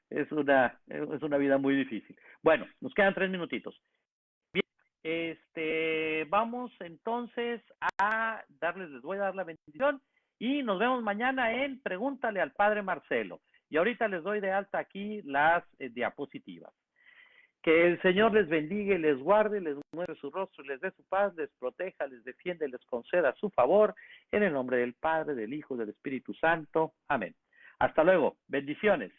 es una vida muy difícil. Bueno, nos quedan 3 minutitos. Bien, vamos entonces les voy a dar la bendición y nos vemos mañana en Pregúntale al Padre Marcelo. Y ahorita les doy de alta aquí las diapositivas. Que el Señor les bendiga y les guarde, les muestre su rostro, les dé su paz, les proteja, les defiende, les conceda su favor, en el nombre del Padre, del Hijo y del Espíritu Santo. Amén. Hasta luego. Bendiciones.